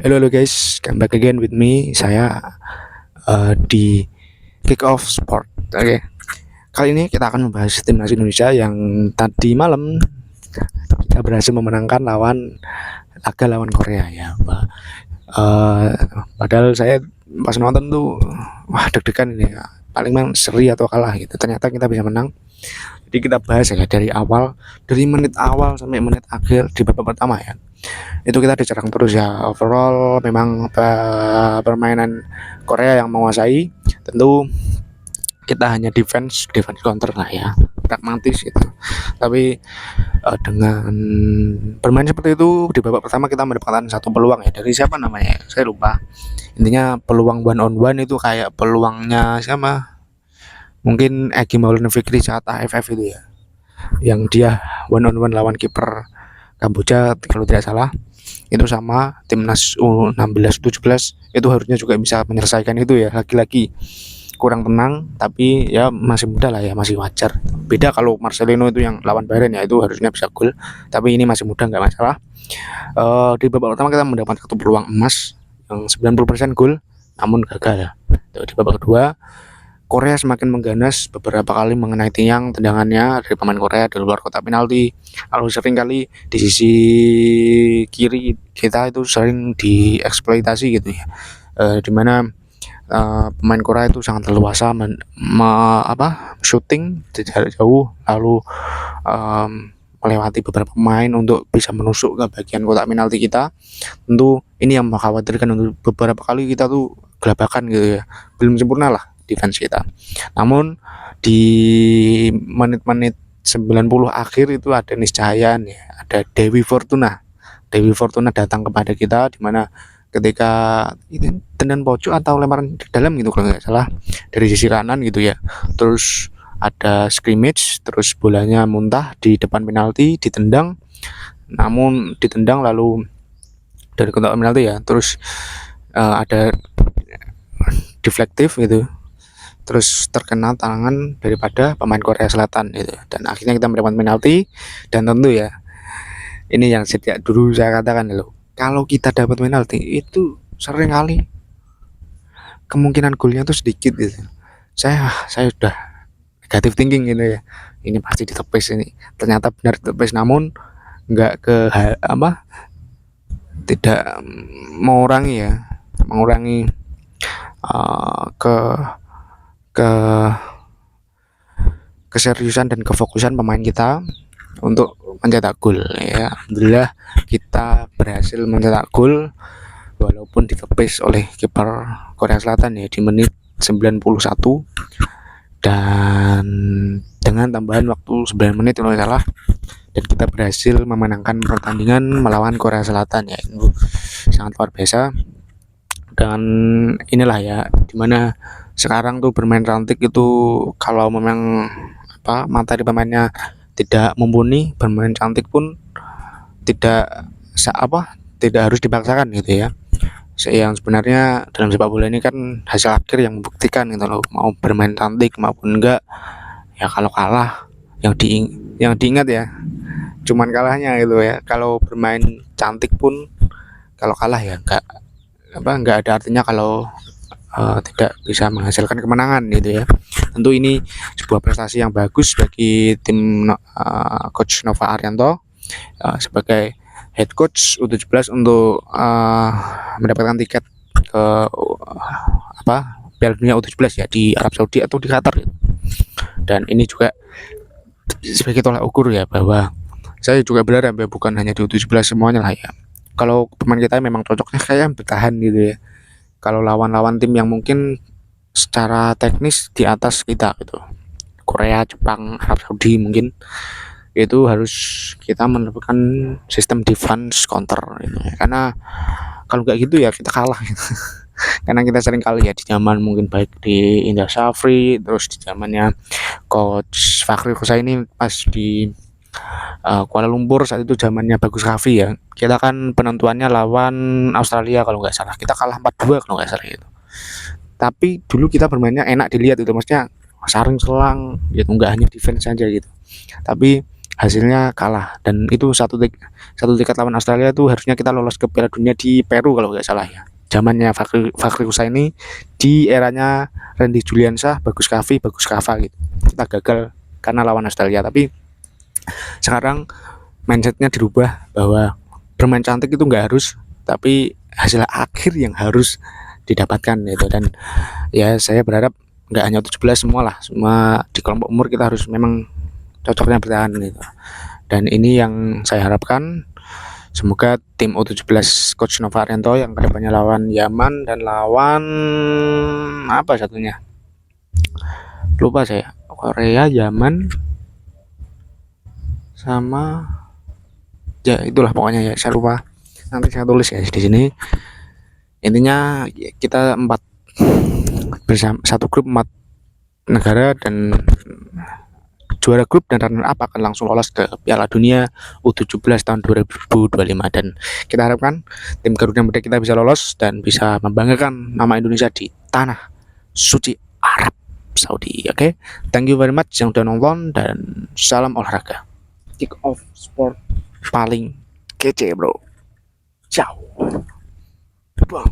Hello guys, come back again with me. Saya di Kick Off Sport. Oke, kali ini kita akan membahas timnas Indonesia yang tadi malam kita berhasil memenangkan lawan Korea ya. Eh, Padahal saya pas nonton tuh, wah deg-degan ini ya. Paling memang seri atau kalah gitu. Ternyata kita bisa menang. Jadi kita bahas ya dari awal, dari menit awal sampai menit akhir di babak pertama ya. Itu kita diserang terus ya. Overall memang permainan Korea yang menguasai. Tentu kita hanya defense counter lah ya, pragmatis gitu. Tapi dengan bermain seperti itu di babak pertama kita mendapatkan satu peluang ya, dari siapa namanya, saya lupa. Intinya peluang one on one itu kayak peluangnya siapa, mungkin Egy Maulana Fikri saat AFF itu ya, yang dia one on one lawan kiper Kamboja kalau tidak salah. Itu sama timnas U16 17 itu harusnya juga bisa menyelesaikan itu ya. Lagi-lagi kurang tenang, tapi ya masih muda lah ya, masih wajar. Beda kalau Marcelino itu yang lawan Bahrain ya, itu harusnya bisa gol, tapi ini masih muda, nggak masalah. Di babak pertama kita mendapat satu peluang emas yang 90% gol, namun gagal ya. Di babak kedua Korea semakin mengganas, beberapa kali mengenai tiang tendangannya dari pemain Korea di luar kotak penalti. Lalu sering kali di sisi kiri kita itu sering dieksploitasi gitu ya. Dimana pemain Korea itu sangat leluasa shooting dari jarak jauh, lalu melewati beberapa pemain untuk bisa menusuk ke bagian kotak penalti kita. Tentu ini yang mengkhawatirkan, untuk beberapa kali kita tuh gelabakan gitu ya, belum sempurna lah defense kita. Namun di menit-menit 90 akhir itu ada niscayaan ya, ada Dewi Fortuna. Dewi Fortuna datang kepada kita, di mana ketika itu tendangan pojok atau lemparan di dalam gitu kalau nggak salah, dari sisi kanan gitu ya. Terus ada scrimmage, terus bolanya muntah di depan penalti, ditendang, namun ditendang lalu dari kotak penalti ya. Terus ada deflektif gitu, terus terkena tangan daripada pemain Korea Selatan gitu, dan akhirnya kita mendapat penalti. Dan tentu ya, ini yang sejak dulu saya katakan loh, kalau kita dapat penalti itu sering kali kemungkinan golnya tuh sedikit gitu. Saya sudah negatif thinking gitu ya, ini pasti ditepis ini. Ternyata benar ditepis, namun nggak tidak mengurangi ke ke keseriusan dan kefokusan pemain kita untuk mencetak gol ya. Alhamdulillah kita berhasil mencetak gol walaupun ditepis oleh kiper Korea Selatan ya di menit 91, dan dengan tambahan waktu 9 menit kalau tidak salah, dan kita berhasil memenangkan pertandingan melawan Korea Selatan ya. Itu sangat luar biasa. Dan inilah ya, dimana sekarang tuh bermain cantik itu, kalau memang materi pemainnya tidak mumpuni, bermain cantik pun tidak tidak harus dipaksakan gitu ya. Yang sebenarnya dalam sepak bola ini kan hasil akhir yang membuktikan gitu loh, mau bermain cantik maupun enggak ya. Kalau kalah yang diingat ya cuman kalahnya gitu ya. Kalau bermain cantik pun kalau kalah ya enggak ada artinya kalau tidak bisa menghasilkan kemenangan gitu ya. Tentu ini sebuah prestasi yang bagus bagi tim coach Nova Arianto sebagai head coach U17 untuk mendapatkan tiket ke Piala Dunia U17 ya, di Arab Saudi atau di Qatar gitu. Dan ini juga sebagai tolak ukur ya, bahwa saya juga berharap ya, bukan hanya di U17 semuanya lah ya. Kalau pemain kita memang cocoknya kayak bertahan gitu ya, kalau lawan-lawan tim yang mungkin secara teknis di atas kita gitu, Korea, Jepang, Arab Saudi mungkin, itu harus kita menerapkan sistem defense counter gitu ya. Karena kalau nggak gitu ya kita kalah gitu. Karena kita sering kali ya di zaman mungkin baik di Indra Syafri, terus di zamannya coach Fakhri Husaini pas di Kuala Lumpur saat itu zamannya Bagus Kavi ya, kita kan penentuannya lawan Australia kalau nggak salah, kita kalah 4-2 kalau nggak salah itu. Tapi dulu kita bermainnya enak dilihat itu, maksudnya saring selang gitu, nggak hanya defense saja gitu. Tapi hasilnya kalah, dan itu satu tiket lawan Australia itu harusnya kita lolos ke Piala Dunia di Peru kalau nggak salah ya. Zamannya Fakri Husaini, di eranya Randy Juliansyah, Bagus Kavi, Bagus Kava gitu. Kita gagal karena lawan Australia, tapi sekarang mindsetnya dirubah bahwa bermain cantik itu nggak harus, tapi hasil akhir yang harus didapatkan gitu. Dan ya saya berharap nggak hanya 17 semua lah, semua di kelompok umur kita harus memang cocoknya bertahan gitu. Dan ini yang saya harapkan, semoga tim U17 Coach Nova Arianto yang kedepannya lawan Yaman dan lawan apa satunya lupa saya, Korea, Yaman, sama ya itulah pokoknya ya, saya lupa, nanti saya tulis ya di sini. Intinya kita bersama satu grup 4 negara, dan juara grup dan runner up akan langsung lolos ke Piala Dunia U17 tahun 2025, dan kita harapkan tim Garuda Muda kita bisa lolos dan bisa membanggakan nama Indonesia di tanah suci Arab Saudi. Oke, thank you very much yang udah nonton, dan salam olahraga. Kick off sport paling kece bro. Ciao. Bang.